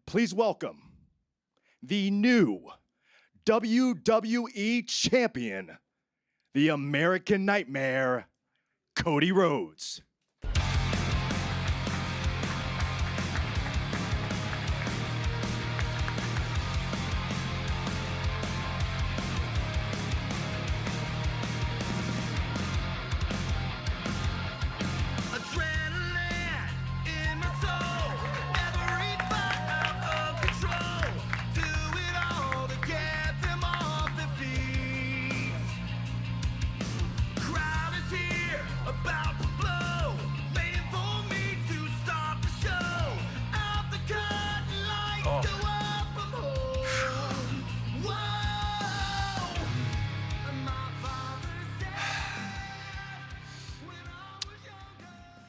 Please welcome the new WWE Champion, the American Nightmare, Cody Rhodes.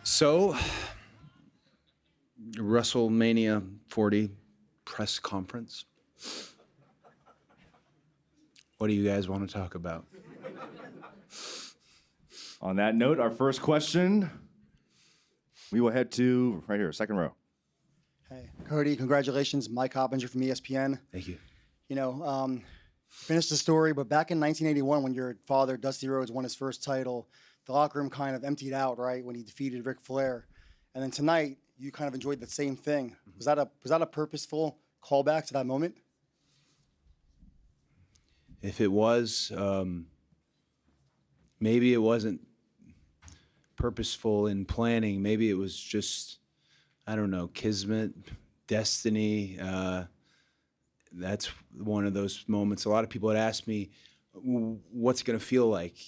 So, WrestleMania 40 press conference. What do you guys want to talk about? On that note, our first question, we will head to right here, second row. Hey, Cody, congratulations. Mike Hoppinger from ESPN. Thank you. You know, finish the story, but back in 1981, when your father, Dusty Rhodes, won his first title, the locker room kind of emptied out, right, when he defeated Ric Flair. And then tonight, you kind of enjoyed the same thing. Was that a purposeful callback to that moment? If it was, maybe it wasn't purposeful in planning. Maybe it was just, I don't know, kismet, destiny. That's one of those moments. A lot of people had asked me, what's it going to feel like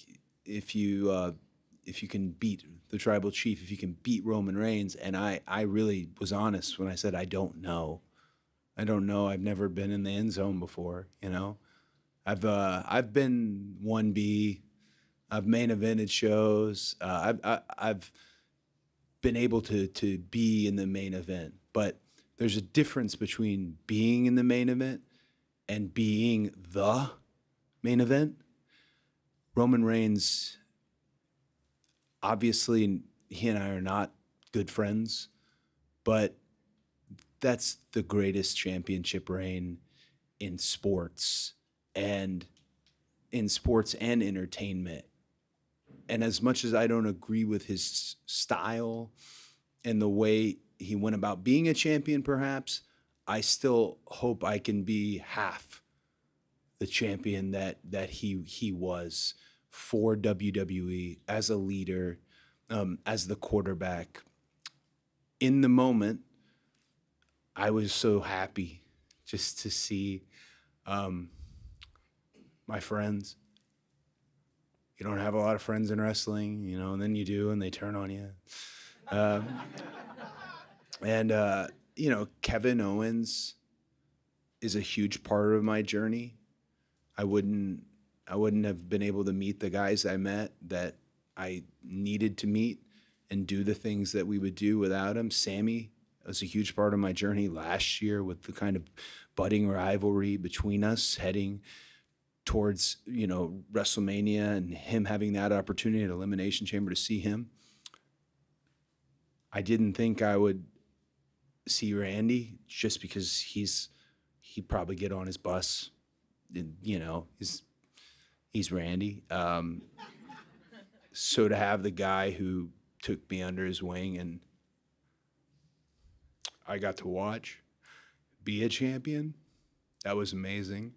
if you can beat the tribal chief, if you can beat Roman Reigns? And I really was honest when I said, I don't know. I don't know. I've never been in the end zone before, you know. I've been 1B. I've main evented shows. I've been able to be in the main event, but there's a difference between being in the main event and being the main event. Roman Reigns, obviously, he and I are not good friends, but that's the greatest championship reign in sports and entertainment. And as much as I don't agree with his style and the way he went about being a champion, perhaps, I still hope I can be half the champion that he was for WWE as a leader, as the quarterback. In the moment, I was so happy just to see my friends. You don't have a lot of friends in wrestling, you know, and then you do, and they turn on you. You know, Kevin Owens is a huge part of my journey. I wouldn't have been able to meet the guys I met that I needed to meet and do the things that we would do without him. Sammy was a huge part of my journey last year with the kind of budding rivalry between us heading towards, you know, WrestleMania and him having that opportunity at Elimination Chamber to see him. I didn't think I would see Randy just because he'd probably get on his bus. And, you know, he's Randy. So to have the guy who took me under his wing and I got to watch be a champion, that was amazing.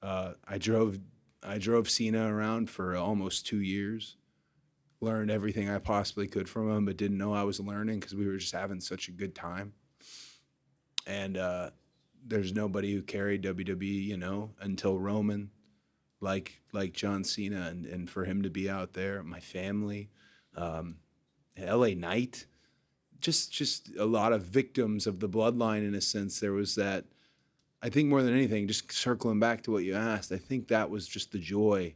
I drove Cena around for almost 2 years, learned everything I possibly could from him, but didn't know I was learning because we were just having such a good time. And there's nobody who carried WWE, you know, until Roman, like John Cena, and for him to be out there, my family, LA Knight, just a lot of victims of the bloodline in a sense. There was that. I think more than anything, just circling back to what you asked, I think that was just the joy.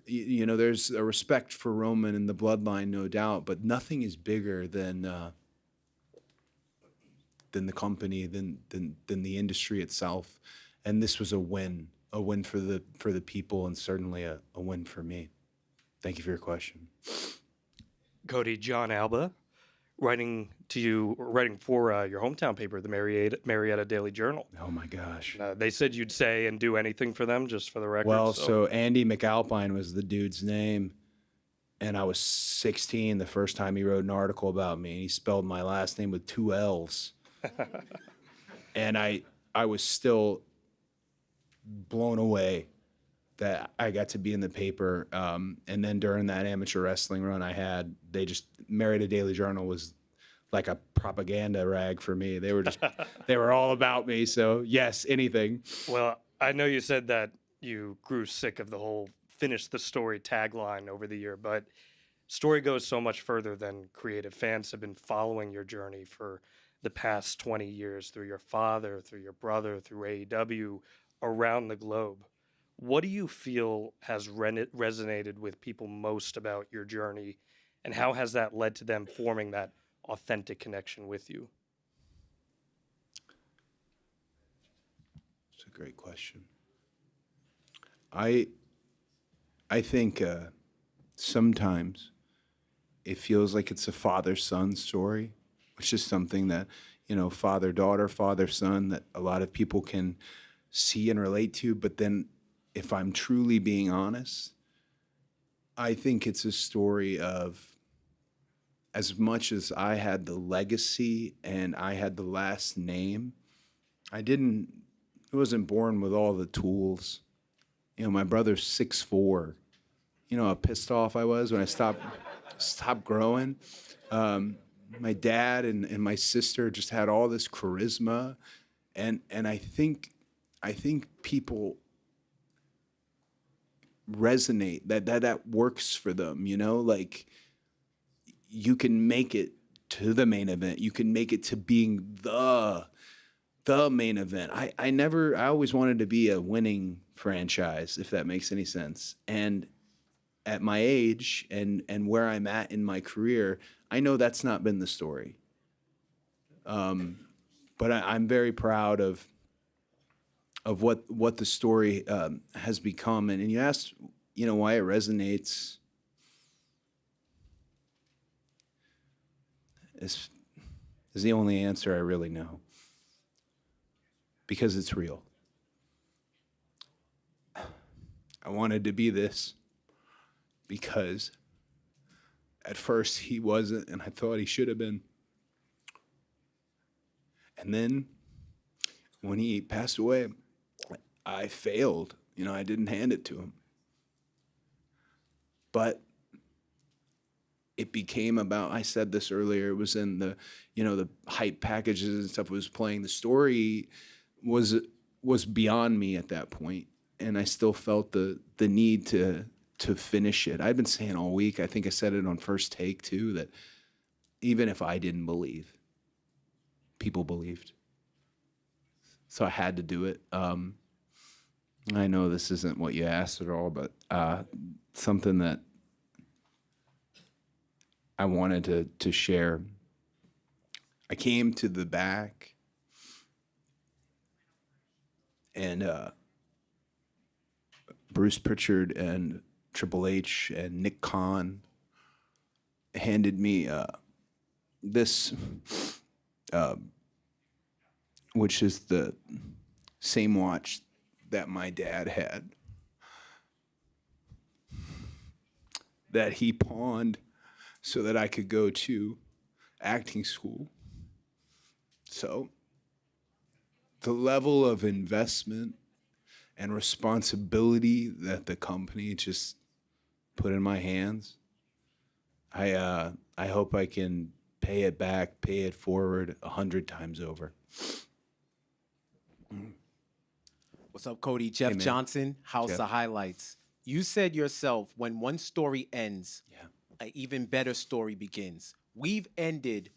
You know, there's a respect for Roman and the bloodline, no doubt, but nothing is bigger than the company, than the industry itself. And this was a win for the people, and certainly a win for me. Thank you for your question. Cody, John Alba, writing to you, or writing for your hometown paper, the Marietta Daily Journal. Oh my gosh. They said you'd say and do anything for them, just for the record. Well, so Andy McAlpine was the dude's name, and I was 16 the first time he wrote an article about me, and he spelled my last name with 2 L's. And I was still blown away that I got to be in the paper. And then during that amateur wrestling run I had, Marietta Daily Journal was like a propaganda rag for me. They were all about me. So yes, anything. Well, I know you said that you grew sick of the whole finish the story tagline over the year, but story goes so much further than creative. Fans have been following your journey for the past 20 years through your father, through your brother, through AEW, around the globe. What do you feel has resonated with people most about your journey, and how has that led to them forming that authentic connection with you? It's a great question. I think sometimes it feels like it's a father-son story, which is something that, father-daughter, father-son, that a lot of people can see and relate to. But then if I'm truly being honest, I think it's a story of, as much as I had the legacy and I had the last name, I wasn't born with all the tools. My brother's 6'4". How pissed off I was when I stopped growing. My dad and my sister just had all this charisma, and I think people resonate, that works for them. Like, you can make it to the main event. You can make it to being the main event. I always wanted to be a winning franchise, if that makes any sense. And at my age and where I'm at in my career, I know that's not been the story. But I'm very proud of what the story has become. And you asked, why it resonates. Is the only answer I really know. Because it's real. I wanted to be this because at first he wasn't, and I thought he should have been. And then when he passed away, I failed. I didn't hand it to him. But it became about, I said this earlier, it was in the, the hype packages and stuff was playing. The story was beyond me at that point, and I still felt the need to finish it. I've been saying all week, I think I said it on First Take too, that even if I didn't believe, people believed. So I had to do it. I know this isn't what you asked at all, but something that I wanted to share. I came to the back, and Bruce Pritchard and Triple H and Nick Khan handed me this, which is the same watch that my dad had, that he pawned so that I could go to acting school. So the level of investment and responsibility that the company just put in my hands, I hope I can pay it back, pay it forward 100 times over. What's up, Cody? Jeff man. Johnson, House Jeff. of Highlights. You said yourself, when one story ends, an even better story begins. We've ended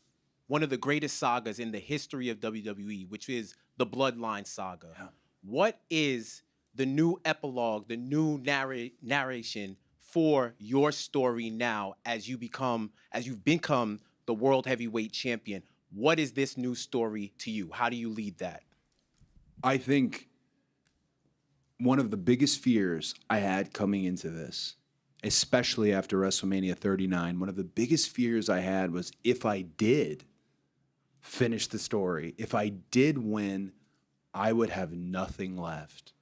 one of the greatest sagas in the history of WWE, which is the Bloodline saga. Yeah. What is the new epilogue, the new narration for your story now as you've become the World Heavyweight Champion? What is this new story to you? How do you lead that? I think one of the biggest fears I had coming into this especially after WrestleMania 39. One of the biggest fears I had was if I did finish the story, if I did win, I would have nothing left.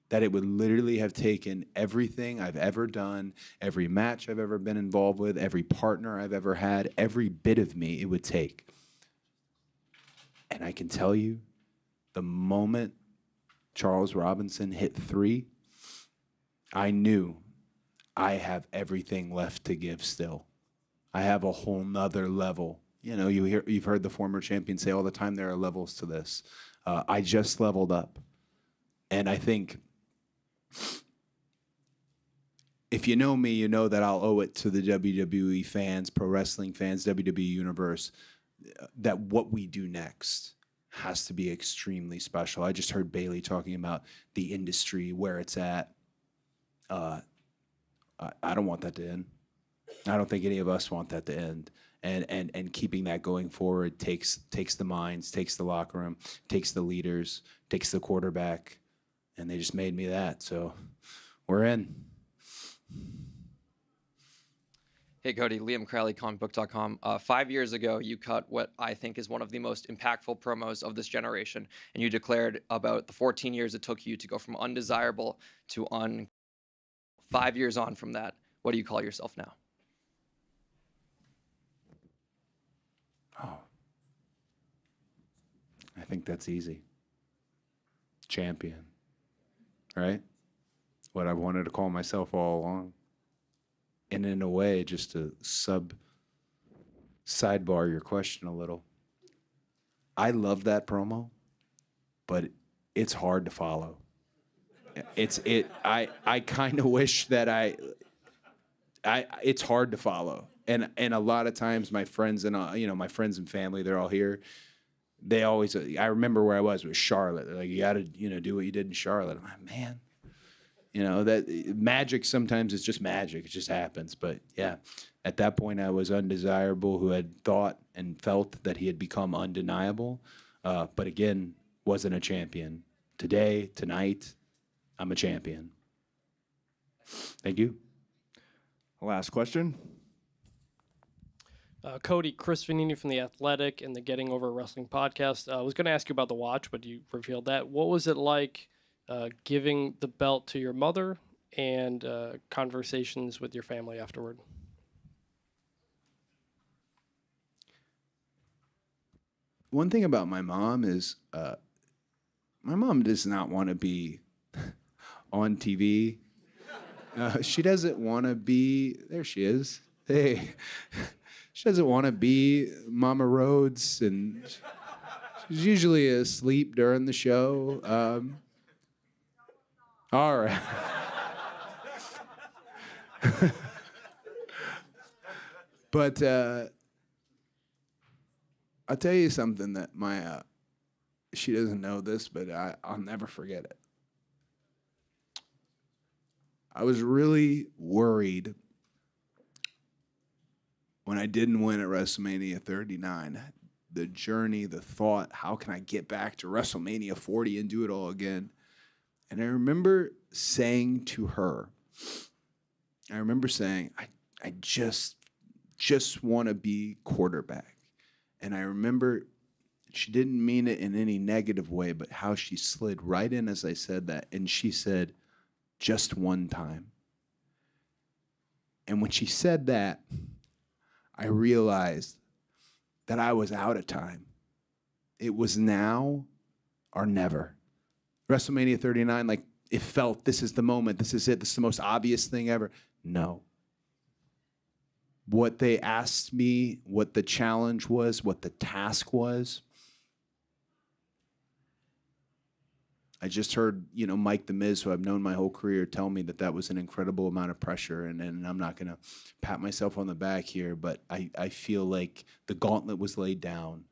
That it would literally have taken everything I've ever done, every match I've ever been involved with, every partner I've ever had, every bit of me it would take. And I can tell you, the moment Charles Robinson hit 3, I knew I have everything left to give still. I have a whole nother level. You know, you've heard the former champion say all the time, there are levels to this. I just leveled up. And I think if you know me, you know that I'll owe it to the WWE fans, pro wrestling fans, WWE Universe, that what we do next has to be extremely special. I just heard Bailey talking about the industry, where it's at. I don't want that to end. I don't think any of us want that to end. And keeping that going forward takes the minds, takes the locker room, takes the leaders, takes the quarterback. And they just made me that. So we're in. Hey, Cody, Liam Crowley, comicbook.com. 5 years ago, you cut what I think is one of the most impactful promos of this generation, and you declared about the 14 years it took you to go from undesirable to 5 years on from that. What do you call yourself now? Oh, I think that's easy. Champion, right? What I've wanted to call myself all along. And in a way, just to sidebar your question a little, I love that promo, but it's hard to follow. I kind of wish that it's hard to follow. And a lot of times my friends and my friends and family, they're all here. They always, I remember where I was with Charlotte. They're like, you got to, do what you did in Charlotte. I'm like, man, that magic sometimes is just magic. It just happens. But yeah, at that point I was undesirable, who had thought and felt that he had become undeniable. But again, wasn't a champion. Today, tonight, I'm a champion. Thank you. Last question. Cody, Chris Vanini from The Athletic and the Getting Over Wrestling podcast. I was going to ask you about the watch, but you revealed that. What was it like giving the belt to your mother and conversations with your family afterward? One thing about my mom is my mom does not want to be on TV. She doesn't want to be, there she is. Hey. She doesn't want to be Mama Rhodes, and she's usually asleep during the show. All right. But I'll tell you something that she doesn't know this, but I'll never forget it. I was really worried when I didn't win at WrestleMania 39, the journey, the thought, how can I get back to WrestleMania 40 and do it all again? And I remember saying to her, I just want to be quarterback. And I remember she didn't mean it in any negative way, but how she slid right in as I said that. And she said, just one time. And when she said that, I realized that I was out of time. It was now or never. WrestleMania 39, like, it felt, this is the moment, this is it, this is the most obvious thing ever. No. What they asked me, what the challenge was, what the task was, I just heard, Mike The Miz, who I've known my whole career, tell me that was an incredible amount of pressure. And I'm not going to pat myself on the back here, but I feel like the gauntlet was laid down,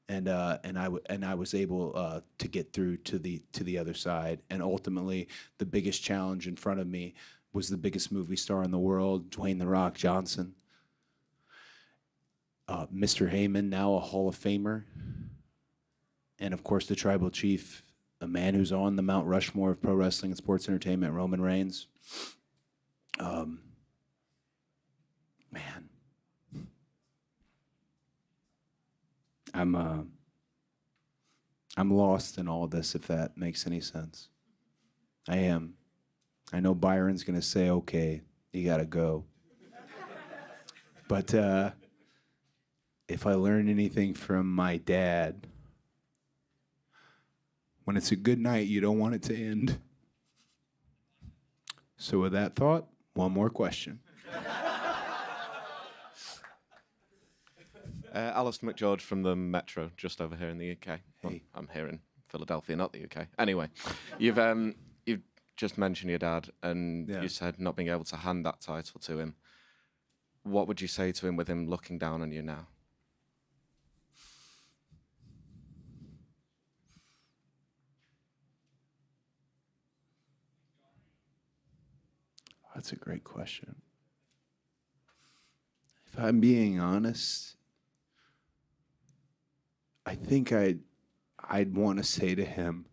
and I was able to get through to the other side. And ultimately, the biggest challenge in front of me was the biggest movie star in the world, Dwayne "The Rock" Johnson, Mr. Heyman, now a Hall of Famer, and of course the Tribal Chief, a man who's on the Mount Rushmore of pro wrestling and sports entertainment, Roman Reigns. I'm lost in all this, if that makes any sense. I am. I know Byron's gonna say, okay, you gotta go. But if I learned anything from my dad, when it's a good night, you don't want it to end. So with that thought, one more question. Alistair McGeorge from the Metro, just over here in the UK. Well, Hey. I'm here in Philadelphia, not the UK. Anyway, you've just mentioned your dad, and Yeah. you said not being able to hand that title to him. What would you say to him with him looking down on you now? That's a great question. If I'm being honest, I think I'd want to say to him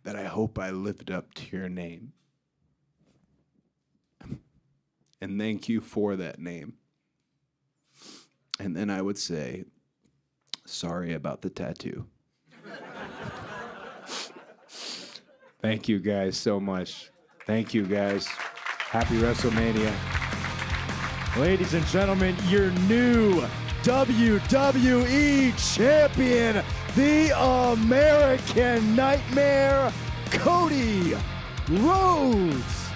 that I hope I lived up to your name. And thank you for that name. And then I would say, sorry about the tattoo. Thank you guys so much. Thank you guys. Happy WrestleMania. Ladies and gentlemen, your new WWE Champion, the American Nightmare, Cody Rhodes.